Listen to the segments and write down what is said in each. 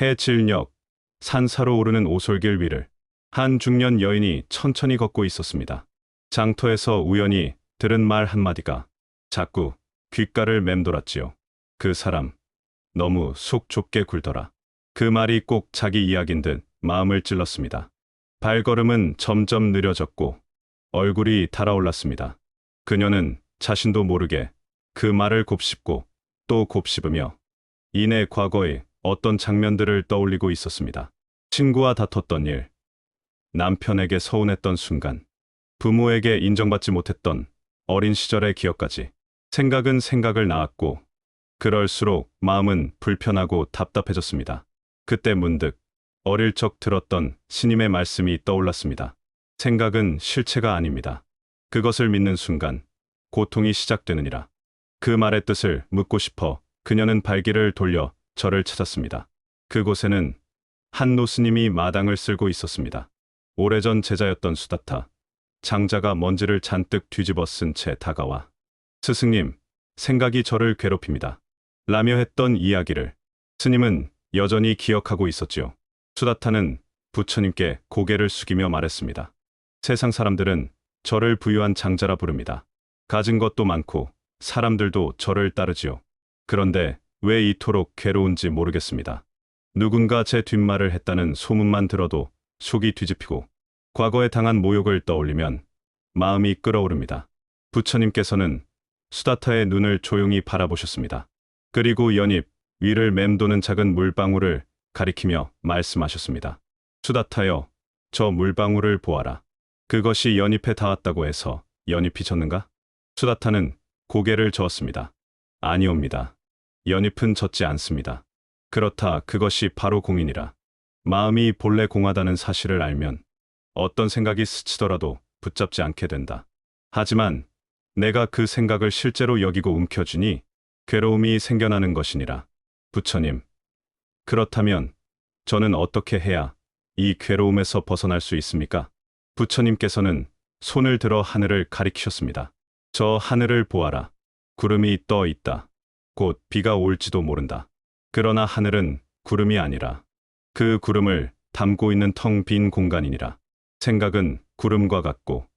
해질녘 산사로 오르는 오솔길 위를 한 중년 여인이 천천히 걷고 있었습니다. 장터에서 우연히 들은 말 한마디가 자꾸 귓가를 맴돌았지요. 그 사람 너무 속 좁게 굴더라. 그 말이 꼭 자기 이야기인 듯 마음을 찔렀습니다. 발걸음은 점점 느려졌고 얼굴이 달아올랐습니다. 그녀는 자신도 모르게 그 말을 곱씹고 또 곱씹으며 이내 과거의 어떤 장면들을 떠올리고 있었습니다. 친구와 다퉜던 일, 남편에게 서운했던 순간, 부모에게 인정받지 못했던 어린 시절의 기억까지. 생각은 생각을 낳았고 그럴수록 마음은 불편하고 답답해졌습니다. 그때 문득 어릴 적 들었던 스님의 말씀이 떠올랐습니다. 생각은 실체가 아닙니다. 그것을 믿는 순간 고통이 시작되느니라. 그 말의 뜻을 묻고 싶어 그녀는 발길을 돌려 절을 찾았습니다. 그곳에는 한 노스님이 마당을 쓸고 있었습니다. 오래전 제자였던 수다타 장자가 먼지를 잔뜩 뒤집어 쓴 채 다가와 스승님, 생각이 저를 괴롭힙니다. 라며 했던 이야기를 스님은 여전히 기억하고 있었지요. 수다타는 부처님께 고개를 숙이며 말했습니다. 세상 사람들은 저를 부유한 장자라 부릅니다. 가진 것도 많고 사람들도 저를 따르지요. 그런데 왜 이토록 괴로운지 모르겠습니다. 누군가 제 뒷말을 했다는 소문만 들어도 속이 뒤집히고 과거에 당한 모욕을 떠올리면 마음이 끓어오릅니다. 부처님께서는 수다타의 눈을 조용히 바라보셨습니다. 그리고 연잎 위를 맴도는 작은 물방울을 가리키며 말씀하셨습니다. 수다타여, 저 물방울을 보아라. 그것이 연잎에 닿았다고 해서 연잎이 졌는가? 수다타는 고개를 저었습니다. 아니옵니다. 연잎은 졌지 않습니다. 그렇다 그것이 바로 공이니라. 마음이 본래 공하다는 사실을 알면 어떤 생각이 스치더라도 붙잡지 않게 된다. 하지만 내가 그 생각을 실제로 여기고 움켜쥐니 괴로움이 생겨나는 것이니라. 부처님, 그렇다면 저는 어떻게 해야 이 괴로움에서 벗어날 수 있습니까? 부처님께서는 손을 들어 하늘을 가리키셨습니다. 저 하늘을 보아라. 구름이 떠 있다. 곧 비가 올지도 모른다. 그러나 하늘은 구름이 아니라 그 구름을 담고 있는 텅 빈 공간이니라. 생각은 구름과 같고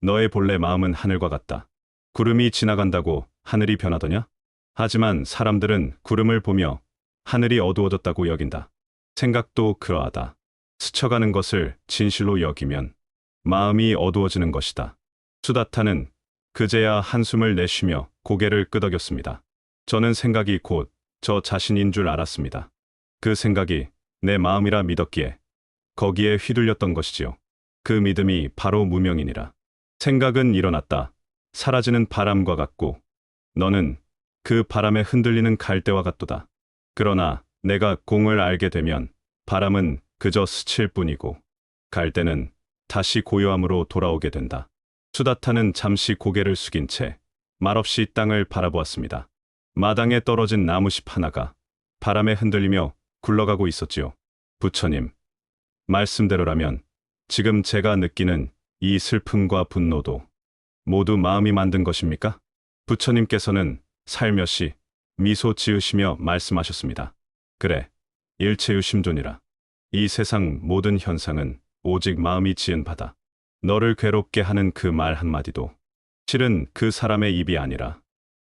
너의 본래 마음은 하늘과 같다. 구름이 지나간다고 하늘이 변하더냐? 하지만 사람들은 구름을 보며 하늘이 어두워졌다고 여긴다. 생각도 그러하다. 스쳐가는 것을 진실로 여기면 마음이 어두워지는 것이다. 수다타는 그제야 한숨을 내쉬며 고개를 끄덕였습니다. 저는 생각이 곧 저 자신인 줄 알았습니다. 그 생각이 내 마음이라 믿었기에 거기에 휘둘렸던 것이지요. 그 믿음이 바로 무명이니라. 생각은 일어났다. 사라지는 바람과 같고 너는 그 바람에 흔들리는 갈대와 같도다. 그러나 내가 공을 알게 되면 바람은 그저 스칠 뿐이고 갈대는 다시 고요함으로 돌아오게 된다. 수다타는 잠시 고개를 숙인 채 말없이 땅을 바라보았습니다. 마당에 떨어진 나무잎 하나가 바람에 흔들리며 굴러가고 있었지요. 부처님, 말씀대로라면 지금 제가 느끼는 이 슬픔과 분노도 모두 마음이 만든 것입니까? 부처님께서는 살며시 미소 지으시며 말씀하셨습니다. 그래, 일체유심존이라. 이 세상 모든 현상은 오직 마음이 지은 바다. 너를 괴롭게 하는 그 말 한마디도 실은 그 사람의 입이 아니라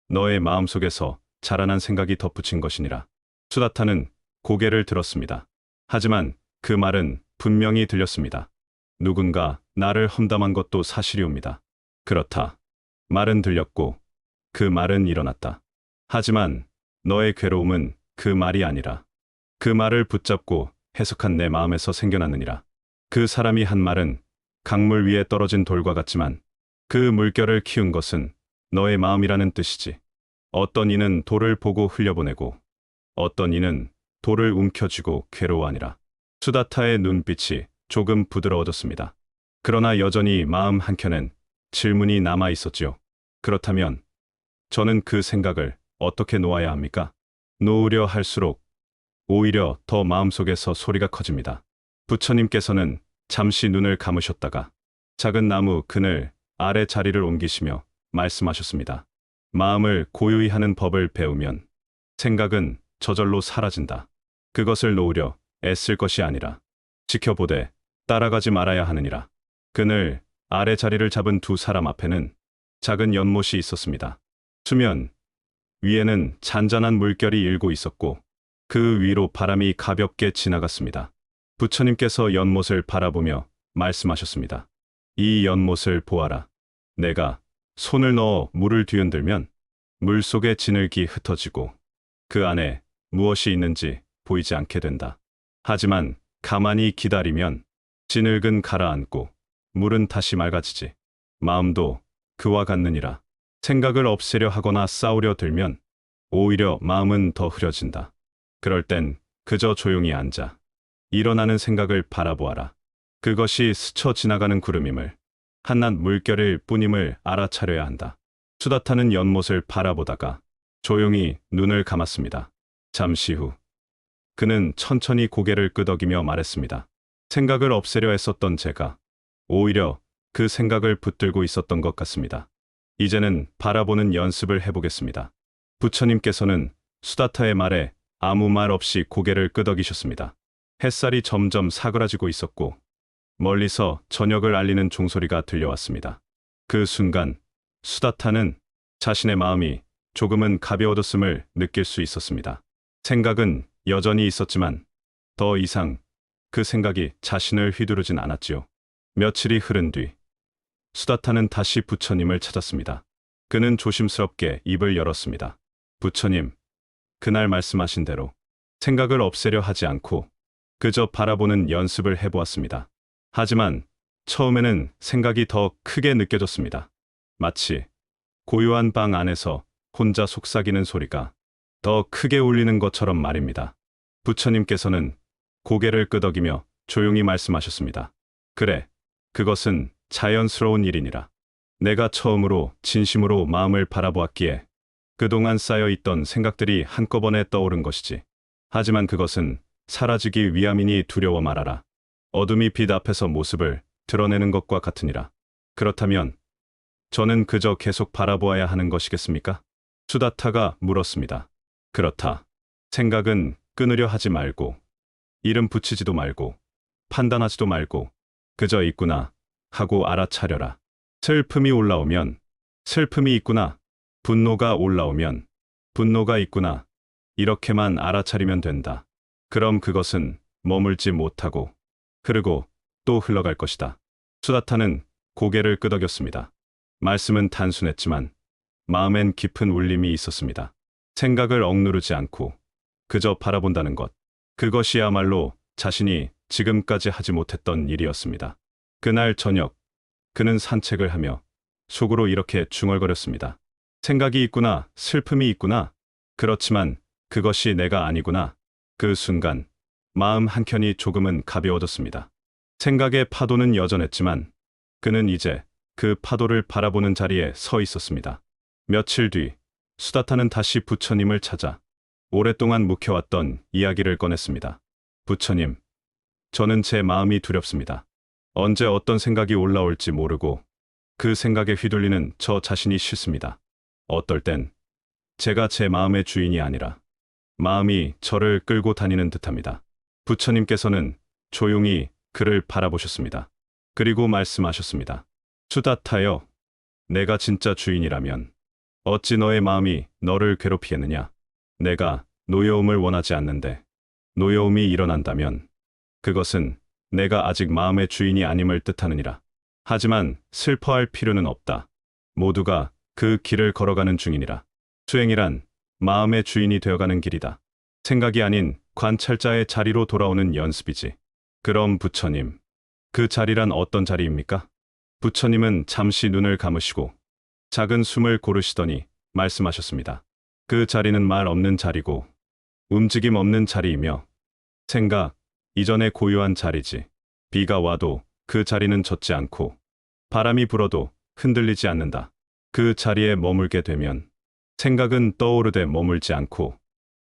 너의 마음속에서 자라난 생각이 덧붙인 것이니라. 수다타는 고개를 들었습니다. 하지만 그 말은 분명히 들렸습니다. 누군가 나를 험담한 것도 사실이옵니다. 그렇다. 말은 들렸고 그 말은 일어났다. 하지만 너의 괴로움은 그 말이 아니라 그 말을 붙잡고 해석한 내 마음에서 생겨났느니라. 그 사람이 한 말은 강물 위에 떨어진 돌과 같지만 그 물결을 키운 것은 너의 마음이라는 뜻이지. 어떤 이는 돌을 보고 흘려보내고 어떤 이는 돌을 움켜쥐고 괴로워하니라. 수다타의 눈빛이 조금 부드러워졌습니다. 그러나 여전히 마음 한켠엔 질문이 남아 있었지요. 그렇다면 저는 그 생각을 어떻게 놓아야 합니까? 놓으려 할수록 오히려 더 마음속에서 소리가 커집니다. 부처님께서는 잠시 눈을 감으셨다가 작은 나무 그늘 아래 자리를 옮기시며 말씀하셨습니다. 마음을 고요히 하는 법을 배우면 생각은 저절로 사라진다. 그것을 놓으려 애쓸 것이 아니라 지켜보되 따라가지 말아야 하느니라. 그늘 아래 자리를 잡은 두 사람 앞에는 작은 연못이 있었습니다. 수면 위에는 잔잔한 물결이 일고 있었고 그 위로 바람이 가볍게 지나갔습니다. 부처님께서 연못을 바라보며 말씀하셨습니다. 이 연못을 보아라. 내가 손을 넣어 물을 뒤흔들면 물 속의 진흙이 흩어지고 그 안에 무엇이 있는지 보이지 않게 된다. 하지만 가만히 기다리면 진흙은 가라앉고 물은 다시 맑아지지. 마음도 그와 같느니라. 생각을 없애려 하거나 싸우려 들면 오히려 마음은 더 흐려진다. 그럴 땐 그저 조용히 앉아 일어나는 생각을 바라보아라. 그것이 스쳐 지나가는 구름임을, 한낱 물결일 뿐임을 알아차려야 한다. 수다타는 연못을 바라보다가 조용히 눈을 감았습니다. 잠시 후 그는 천천히 고개를 끄덕이며 말했습니다. 생각을 없애려 했었던 제가 오히려 그 생각을 붙들고 있었던 것 같습니다. 이제는 바라보는 연습을 해보겠습니다. 부처님께서는 수다타의 말에 아무 말 없이 고개를 끄덕이셨습니다. 햇살이 점점 사그라지고 있었고 멀리서 저녁을 알리는 종소리가 들려왔습니다. 그 순간 수다타는 자신의 마음이 조금은 가벼워졌음을 느낄 수 있었습니다. 생각은 여전히 있었지만 더 이상 그 생각이 자신을 휘두르진 않았지요. 며칠이 흐른 뒤 수다타는 다시 부처님을 찾았습니다. 그는 조심스럽게 입을 열었습니다. 부처님, 그날 말씀하신 대로 생각을 없애려 하지 않고 그저 바라보는 연습을 해보았습니다. 하지만 처음에는 생각이 더 크게 느껴졌습니다. 마치 고요한 방 안에서 혼자 속삭이는 소리가 더 크게 울리는 것처럼 말입니다. 부처님께서는 고개를 끄덕이며 조용히 말씀하셨습니다. 그래, 그것은 자연스러운 일이니라. 내가 처음으로 진심으로 마음을 바라보았기에 그동안 쌓여있던 생각들이 한꺼번에 떠오른 것이지. 하지만 그것은 사라지기 위함이니 두려워 말아라. 어둠이 빛 앞에서 모습을 드러내는 것과 같으니라. 그렇다면 저는 그저 계속 바라보아야 하는 것이겠습니까? 수다타가 물었습니다. 그렇다. 생각은 끊으려 하지 말고 이름 붙이지도 말고 판단하지도 말고 그저 있구나 하고 알아차려라. 슬픔이 올라오면 슬픔이 있구나, 분노가 올라오면 분노가 있구나, 이렇게만 알아차리면 된다. 그럼 그것은 머물지 못하고 흐르고 또 흘러갈 것이다. 수다타는 고개를 끄덕였습니다. 말씀은 단순했지만 마음엔 깊은 울림이 있었습니다. 생각을 억누르지 않고 그저 바라본다는 것. 그것이야말로 자신이 지금까지 하지 못했던 일이었습니다. 그날 저녁, 그는 산책을 하며 속으로 이렇게 중얼거렸습니다. 생각이 있구나, 슬픔이 있구나. 그렇지만 그것이 내가 아니구나. 그 순간 마음 한켠이 조금은 가벼워졌습니다. 생각의 파도는 여전했지만 그는 이제 그 파도를 바라보는 자리에 서 있었습니다. 며칠 뒤 수다타는 다시 부처님을 찾아 오랫동안 묵혀왔던 이야기를 꺼냈습니다. 부처님, 저는 제 마음이 두렵습니다. 언제 어떤 생각이 올라올지 모르고 그 생각에 휘둘리는 저 자신이 싫습니다. 어떨 땐 제가 제 마음의 주인이 아니라 마음이 저를 끌고 다니는 듯합니다. 부처님께서는 조용히 그를 바라보셨습니다. 그리고 말씀하셨습니다. 수다타여, 내가 진짜 주인이라면 어찌 너의 마음이 너를 괴롭히겠느냐? 내가 노여움을 원하지 않는데 노여움이 일어난다면 그것은 내가 아직 마음의 주인이 아님을 뜻하느니라. 하지만 슬퍼할 필요는 없다. 모두가 그 길을 걸어가는 중이니라. 수행이란 마음의 주인이 되어가는 길이다. 생각이 아닌 관찰자의 자리로 돌아오는 연습이지. 그럼 부처님, 그 자리란 어떤 자리입니까? 부처님은 잠시 눈을 감으시고 작은 숨을 고르시더니 말씀하셨습니다. 그 자리는 말 없는 자리고 움직임 없는 자리이며 생각 이전에 고요한 자리지. 비가 와도 그 자리는 젖지 않고 바람이 불어도 흔들리지 않는다. 그 자리에 머물게 되면 생각은 떠오르되 머물지 않고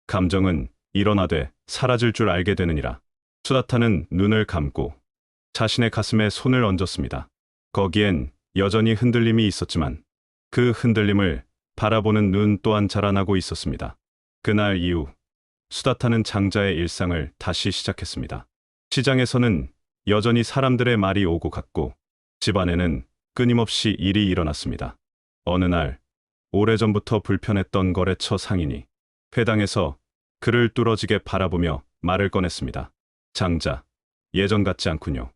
감정은 일어나되 사라질 줄 알게 되느니라. 수다타는 눈을 감고 자신의 가슴에 손을 얹었습니다. 거기엔 여전히 흔들림이 있었지만 그 흔들림을 바라보는 눈 또한 자라나고 있었습니다. 그날 이후 수다 타는 장자의 일상을 다시 시작했습니다. 시장에서는 여전히 사람들의 말이 오고 갔고 집안에는 끊임없이 일이 일어났습니다. 어느 날 오래전부터 불편했던 거래처 상인이 회당에서 그를 뚫어지게 바라보며 말을 꺼냈습니다. 장자, 예전 같지 않군요.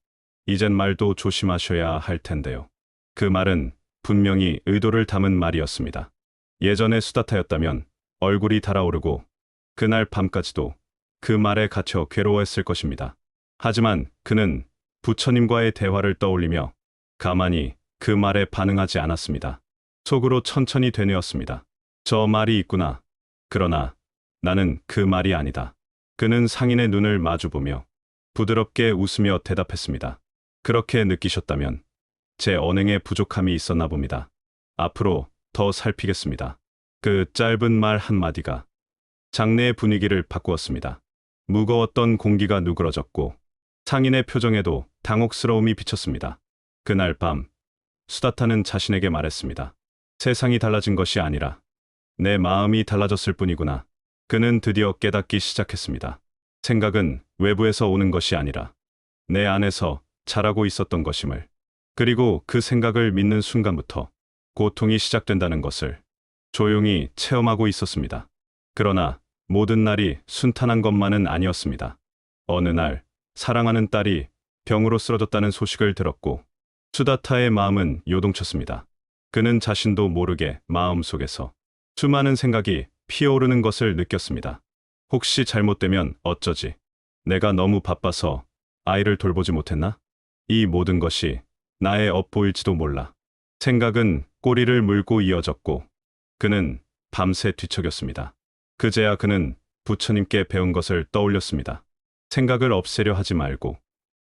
이젠 말도 조심하셔야 할 텐데요. 그 말은 분명히 의도를 담은 말이었습니다. 예전에 수다타였다면 얼굴이 달아오르고 그날 밤까지도 그 말에 갇혀 괴로워했을 것입니다. 하지만 그는 부처님과의 대화를 떠올리며 가만히 그 말에 반응하지 않았습니다. 속으로 천천히 되뇌었습니다. 저 말이 있구나. 그러나 나는 그 말이 아니다. 그는 상인의 눈을 마주보며 부드럽게 웃으며 대답했습니다. 그렇게 느끼셨다면 제 언행에 부족함이 있었나 봅니다. 앞으로 더 살피겠습니다. 그 짧은 말 한마디가 장내의 분위기를 바꾸었습니다. 무거웠던 공기가 누그러졌고 상인의 표정에도 당혹스러움이 비쳤습니다. 그날 밤 수다타는 자신에게 말했습니다. 세상이 달라진 것이 아니라 내 마음이 달라졌을 뿐이구나. 그는 드디어 깨닫기 시작했습니다. 생각은 외부에서 오는 것이 아니라 내 안에서 자라고 있었던 것임을, 그리고 그 생각을 믿는 순간부터 고통이 시작된다는 것을 조용히 체험하고 있었습니다. 그러나 모든 날이 순탄한 것만은 아니었습니다. 어느 날 사랑하는 딸이 병으로 쓰러졌다는 소식을 들었고 수다타의 마음은 요동쳤습니다. 그는 자신도 모르게 마음속에서 수많은 생각이 피어오르는 것을 느꼈습니다. 혹시 잘못되면 어쩌지? 내가 너무 바빠서 아이를 돌보지 못했나? 이 모든 것이 나의 업보일지도 몰라. 생각은 꼬리를 물고 이어졌고 그는 밤새 뒤척였습니다. 그제야 그는 부처님께 배운 것을 떠올렸습니다. 생각을 없애려 하지 말고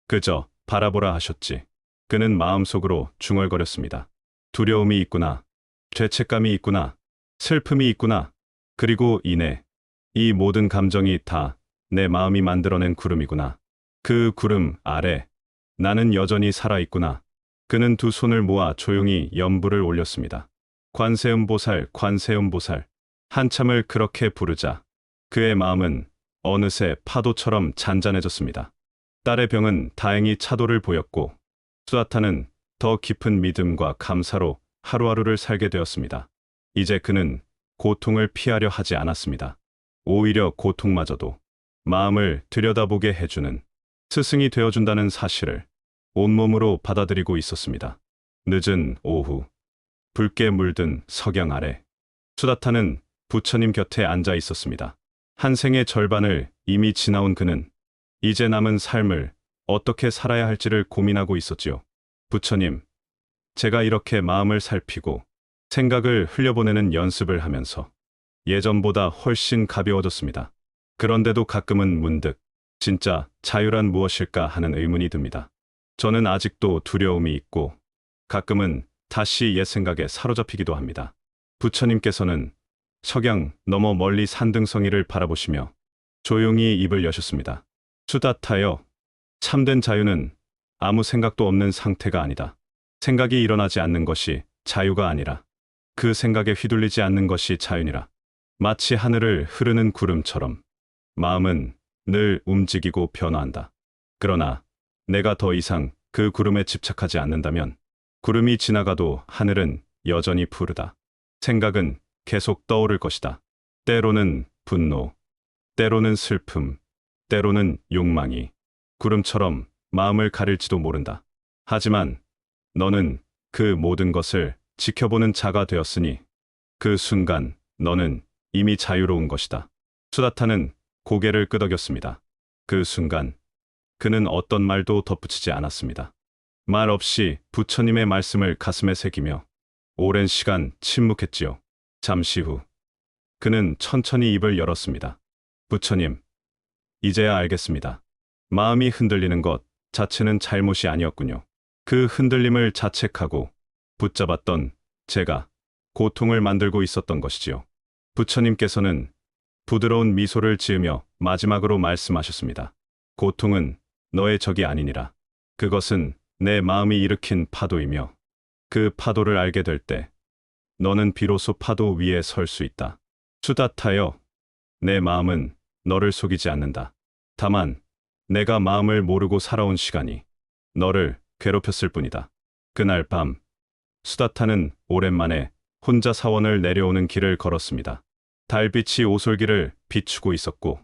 그저 바라보라 하셨지. 그는 마음속으로 중얼거렸습니다. 두려움이 있구나. 죄책감이 있구나. 슬픔이 있구나. 그리고 이내 이 모든 감정이 다 내 마음이 만들어낸 구름이구나. 그 구름 아래 나는 여전히 살아있구나. 그는 두 손을 모아 조용히 연부를 올렸습니다. 관세음보살, 관세음보살. 한참을 그렇게 부르자 그의 마음은 어느새 파도처럼 잔잔해졌습니다. 딸의 병은 다행히 차도를 보였고 수다타는 더 깊은 믿음과 감사로 하루하루를 살게 되었습니다. 이제 그는 고통을 피하려 하지 않았습니다. 오히려 고통마저도 마음을 들여다보게 해주는 스승이 되어준다는 사실을 온몸으로 받아들이고 있었습니다. 늦은 오후, 붉게 물든 석양 아래 수다타는 부처님 곁에 앉아 있었습니다. 한 생의 절반을 이미 지나온 그는 이제 남은 삶을 어떻게 살아야 할지를 고민하고 있었지요. 부처님, 제가 이렇게 마음을 살피고 생각을 흘려보내는 연습을 하면서 예전보다 훨씬 가벼워졌습니다. 그런데도 가끔은 문득 진짜 자유란 무엇일까 하는 의문이 듭니다. 저는 아직도 두려움이 있고 가끔은 다시 옛 생각에 사로잡히기도 합니다. 부처님께서는 석양 너머 멀리 산등성이를 바라보시며 조용히 입을 여셨습니다. 수다타여, 참된 자유는 아무 생각도 없는 상태가 아니다. 생각이 일어나지 않는 것이 자유가 아니라 그 생각에 휘둘리지 않는 것이 자유니라. 마치 하늘을 흐르는 구름처럼 마음은 늘 움직이고 변화한다. 그러나 내가 더 이상 그 구름에 집착하지 않는다면 구름이 지나가도 하늘은 여전히 푸르다. 생각은 계속 떠오를 것이다. 때로는 분노, 때로는 슬픔, 때로는 욕망이 구름처럼 마음을 가릴지도 모른다. 하지만 너는 그 모든 것을 지켜보는 자가 되었으니 그 순간 너는 이미 자유로운 것이다. 수다타는 고개를 끄덕였습니다. 그 순간 그는 어떤 말도 덧붙이지 않았습니다. 말 없이 부처님의 말씀을 가슴에 새기며 오랜 시간 침묵했지요. 잠시 후 그는 천천히 입을 열었습니다. 부처님, 이제야 알겠습니다. 마음이 흔들리는 것 자체는 잘못이 아니었군요. 그 흔들림을 자책하고 붙잡았던 제가 고통을 만들고 있었던 것이지요. 부처님께서는 부드러운 미소를 지으며 마지막으로 말씀하셨습니다. 고통은 너의 적이 아니니라. 그것은 내 마음이 일으킨 파도이며 그 파도를 알게 될 때 너는 비로소 파도 위에 설 수 있다. 수다타여, 내 마음은 너를 속이지 않는다. 다만 내가 마음을 모르고 살아온 시간이 너를 괴롭혔을 뿐이다. 그날 밤 수다타는 오랜만에 혼자 사원을 내려오는 길을 걸었습니다. 달빛이 오솔길을 비추고 있었고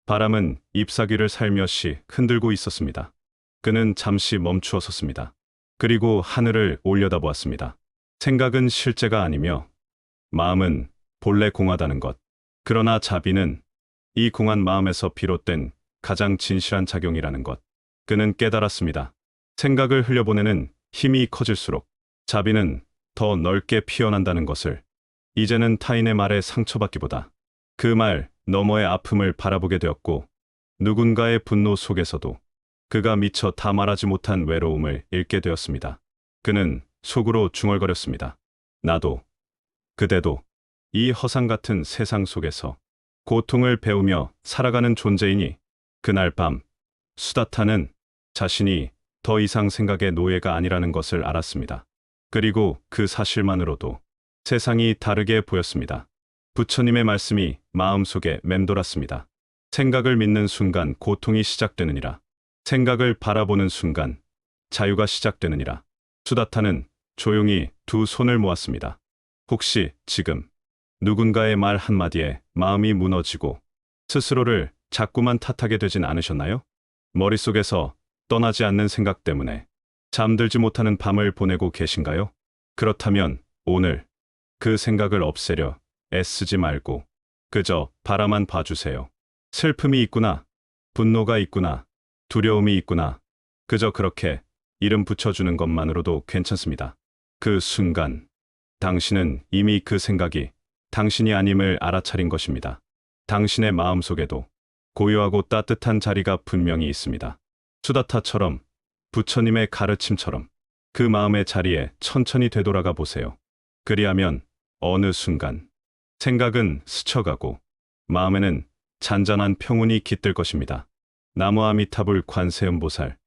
바람은 잎사귀를 살며시 흔들고 있었습니다. 그는 잠시 멈추어 섰습니다. 그리고 하늘을 올려다보았습니다. 생각은 실제가 아니며 마음은 본래 공하다는 것. 그러나 자비는 이 공한 마음에서 비롯된 가장 진실한 작용이라는 것. 그는 깨달았습니다. 생각을 흘려보내는 힘이 커질수록 자비는 더 넓게 피어난다는 것을. 이제는 타인의 말에 상처받기보다 그 말 너머의 아픔을 바라보게 되었고 누군가의 분노 속에서도 그가 미처 다 말하지 못한 외로움을 읽게 되었습니다. 그는 속으로 중얼거렸습니다. 나도, 그대도 이 허상 같은 세상 속에서 고통을 배우며 살아가는 존재이니. 그날 밤 수다타는 자신이 더 이상 생각의 노예가 아니라는 것을 알았습니다. 그리고 그 사실만으로도 세상이 다르게 보였습니다. 부처님의 말씀이 마음속에 맴돌았습니다. 생각을 믿는 순간 고통이 시작되느니라. 생각을 바라보는 순간 자유가 시작되느니라. 수다타는 조용히 두 손을 모았습니다. 혹시 지금 누군가의 말 한마디에 마음이 무너지고 스스로를 자꾸만 탓하게 되진 않으셨나요? 머릿속에서 떠나지 않는 생각 때문에 잠들지 못하는 밤을 보내고 계신가요? 그렇다면 오늘 그 생각을 없애려 애쓰지 말고 그저 바라만 봐주세요. 슬픔이 있구나, 분노가 있구나, 두려움이 있구나. 그저 그렇게 이름 붙여주는 것만으로도 괜찮습니다. 그 순간 당신은 이미 그 생각이 당신이 아님을 알아차린 것입니다. 당신의 마음속에도 고요하고 따뜻한 자리가 분명히 있습니다. 수다타처럼, 부처님의 가르침처럼 그 마음의 자리에 천천히 되돌아가 보세요. 그리하면 어느 순간 생각은 스쳐가고 마음에는 잔잔한 평온이 깃들 것입니다. 나무 아미타불 관세음보살